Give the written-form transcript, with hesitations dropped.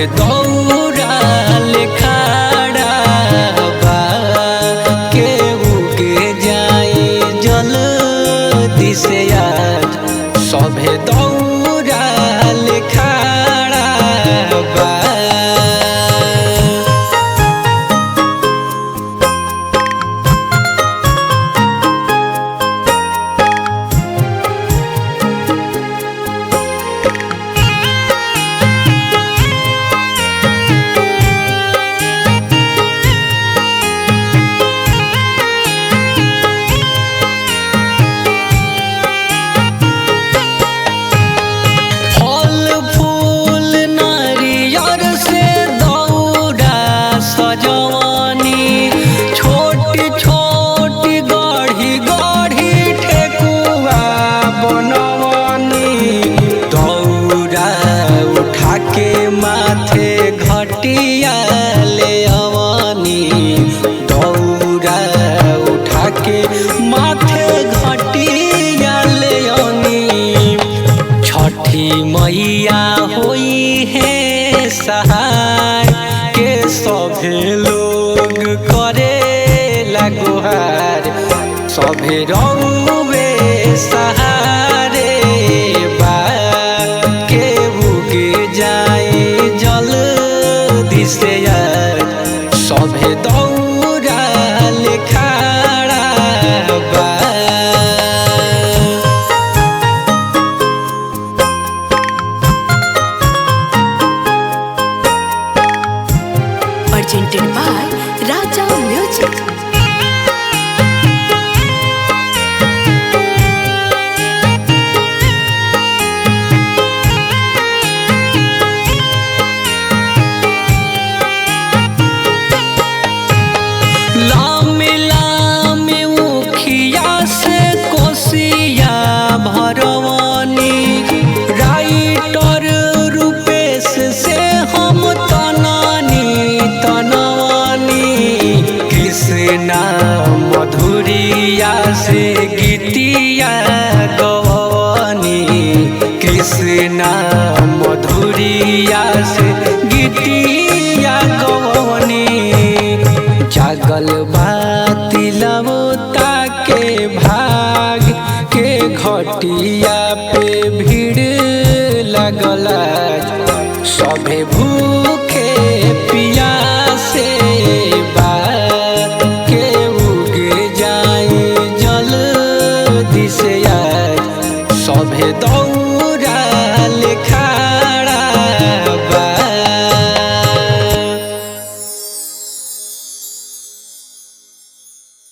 सभे दौड़ा लेखाड़ा बा के उगे जाए जल्दी से आज सभे दौड़ा लेखाड़ा बा। घटिया ले अवनी दौड़ा उठा के माथे घटिया ले अवनी छठी मैया होई है सहाय के सभे लोग करे लगोहार सभे रउवे सहारे बा के उगे जाए से सभे दौड़ा लेखाड़ा बा। Presented by Raja Music. लामे लामे उखिया से कोसिया भरवानी राइटर रूपेश से हम तनानी तनवानी कृष्णा मधुरिया से गीतिया गवानी कृष्णा मधुरिया से गीतिया गवानी जागल बाती लवता के भाग के घटिया पे भीड़ लगला सभे